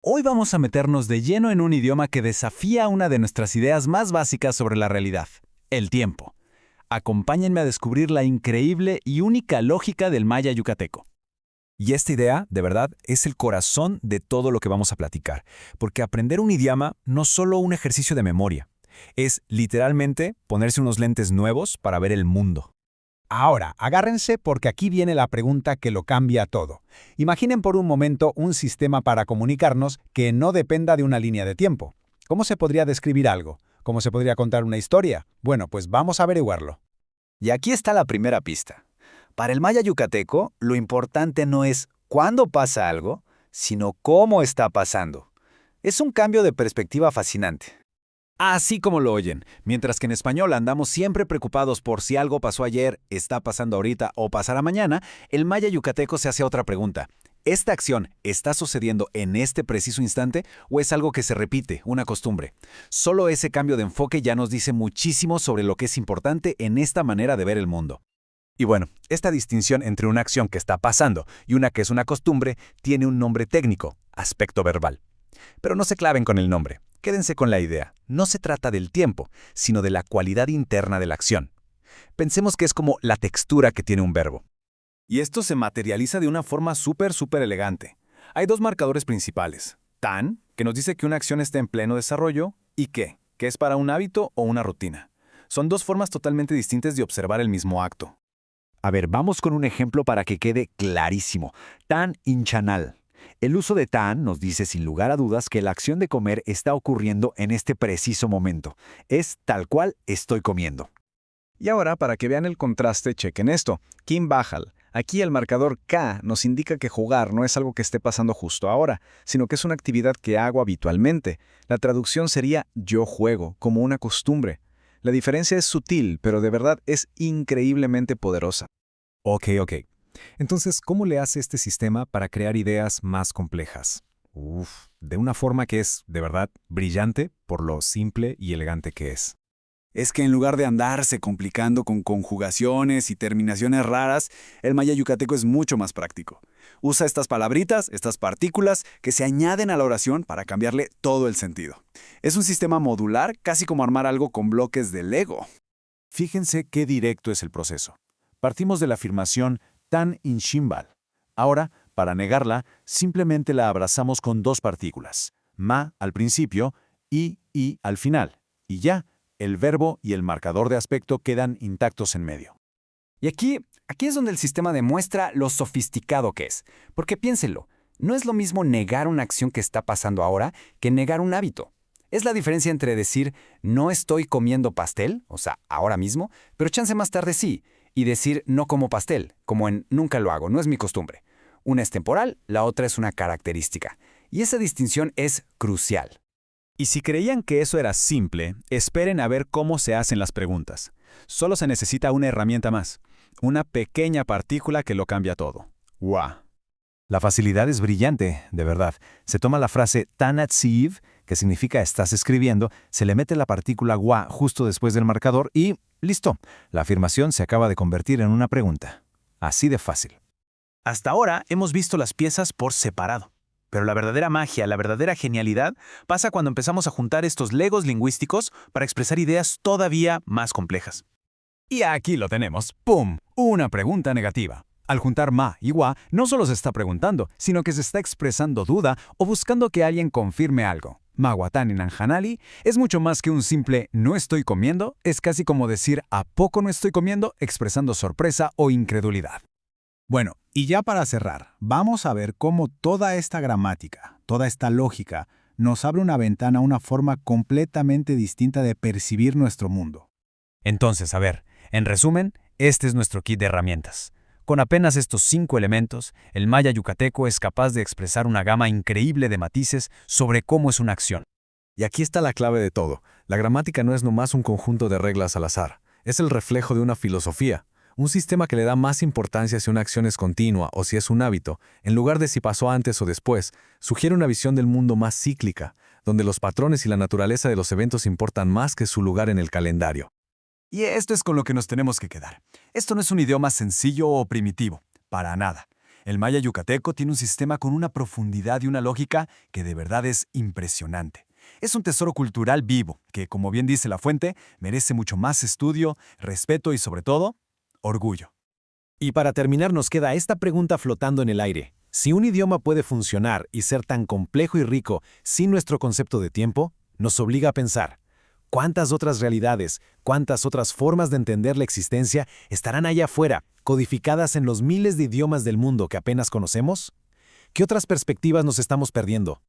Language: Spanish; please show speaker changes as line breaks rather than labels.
Hoy vamos a meternos de lleno en un idioma que desafía una de nuestras ideas más básicas sobre la realidad, el tiempo. Acompáñenme a descubrir la increíble y única lógica del maya yucateco.
Y esta idea, de verdad, es el corazón de todo lo que vamos a platicar, porque aprender un idioma no es solo un ejercicio de memoria, es literalmente ponerse unos lentes nuevos para ver el mundo.
Ahora, agárrense porque aquí viene la pregunta que lo cambia todo. Imaginen por un momento un sistema para comunicarnos que no dependa de una línea de tiempo. ¿Cómo se podría describir algo? ¿Cómo se podría contar una historia? Bueno, pues vamos a averiguarlo.
Y aquí está la primera pista. Para el maya yucateco, lo importante no es cuándo pasa algo, sino cómo está pasando. Es un cambio de perspectiva fascinante.
Así como lo oyen, mientras que en español andamos siempre preocupados por si algo pasó ayer, está pasando ahorita o pasará mañana, el maya yucateco se hace otra pregunta. ¿Esta acción está sucediendo en este preciso instante o es algo que se repite, una costumbre? Solo ese cambio de enfoque ya nos dice muchísimo sobre lo que es importante en esta manera de ver el mundo.
Y bueno, esta distinción entre una acción que está pasando y una que es una costumbre tiene un nombre técnico, aspecto verbal. Pero no se claven con el nombre. Quédense con la idea. No se trata del tiempo, sino de la cualidad interna de la acción. Pensemos que es como la textura que tiene un verbo.
Y esto se materializa de una forma súper elegante. Hay dos marcadores principales. Tan, que nos dice que una acción está en pleno desarrollo, y que es para un hábito o una rutina. Son dos formas totalmente distintas de observar el mismo acto.
A ver, vamos con un ejemplo para que quede clarísimo. Tan inchanal. El uso de tan nos dice sin lugar a dudas que la acción de comer está ocurriendo en este preciso momento. Es tal cual estoy comiendo.
Y ahora, para que vean el contraste, chequen esto. Kim Bajal. Aquí el marcador K nos indica que jugar no es algo que esté pasando justo ahora, sino que es una actividad que hago habitualmente. La traducción sería yo juego, como una costumbre. La diferencia es sutil, pero de verdad es increíblemente poderosa.
Ok. Entonces, ¿cómo le hace este sistema para crear ideas más complejas? De una forma que es, de verdad, brillante por lo simple y elegante que es.
Es que en lugar de andarse complicando con conjugaciones y terminaciones raras, el maya yucateco es mucho más práctico. Usa estas palabritas, estas partículas, que se añaden a la oración para cambiarle todo el sentido. Es un sistema modular, casi como armar algo con bloques de Lego.
Fíjense qué directo es el proceso. Partimos de la afirmación tan inshimbal. Ahora, para negarla, simplemente la abrazamos con dos partículas, ma al principio y al final. Y ya, el verbo y el marcador de aspecto quedan intactos en medio.
Y aquí es donde el sistema demuestra lo sofisticado que es. Porque piénsenlo, no es lo mismo negar una acción que está pasando ahora que negar un hábito. Es la diferencia entre decir no estoy comiendo pastel, o sea, ahora mismo, pero chance más tarde sí, y decir no como pastel, como en nunca lo hago, no es mi costumbre. Una es temporal, la otra es una característica. Y esa distinción es crucial.
Y si creían que eso era simple, esperen a ver cómo se hacen las preguntas. Solo se necesita una herramienta más, una pequeña partícula que lo cambia todo. ¡Guau!
La facilidad es brillante, de verdad. Se toma la frase tanatsiv, que significa estás escribiendo, se le mete la partícula gua justo después del marcador y listo. La afirmación se acaba de convertir en una pregunta. Así de fácil.
Hasta ahora hemos visto las piezas por separado. Pero la verdadera magia, la verdadera genialidad, pasa cuando empezamos a juntar estos legos lingüísticos para expresar ideas todavía más complejas.
Y aquí lo tenemos. ¡Pum! Una pregunta negativa. Al juntar ma y wa, no solo se está preguntando, sino que se está expresando duda o buscando que alguien confirme algo. Mahuatán en Anjanali es mucho más que un simple no estoy comiendo, es casi como decir ¿a poco no estoy comiendo?, expresando sorpresa o incredulidad.
Bueno, y ya para cerrar, vamos a ver cómo toda esta gramática, toda esta lógica, nos abre una ventana a una forma completamente distinta de percibir nuestro mundo.
Entonces, a ver, en resumen, este es nuestro kit de herramientas. Con apenas estos 5 elementos, el maya yucateco es capaz de expresar una gama increíble de matices sobre cómo es una acción.
Y aquí está la clave de todo. La gramática no es nomás un conjunto de reglas al azar. Es el reflejo de una filosofía. Un sistema que le da más importancia si una acción es continua o si es un hábito, en lugar de si pasó antes o después, sugiere una visión del mundo más cíclica, donde los patrones y la naturaleza de los eventos importan más que su lugar en el calendario.
Y esto es con lo que nos tenemos que quedar. Esto no es un idioma sencillo o primitivo, para nada.
El maya yucateco tiene un sistema con una profundidad y una lógica que de verdad es impresionante. Es un tesoro cultural vivo, que, como bien dice la fuente, merece mucho más estudio, respeto y, sobre todo, orgullo.
Y para terminar nos queda esta pregunta flotando en el aire. Si un idioma puede funcionar y ser tan complejo y rico sin nuestro concepto de tiempo, nos obliga a pensar, ¿cuántas otras realidades, cuántas otras formas de entender la existencia estarán allá afuera, codificadas en los miles de idiomas del mundo que apenas conocemos? ¿Qué otras perspectivas nos estamos perdiendo?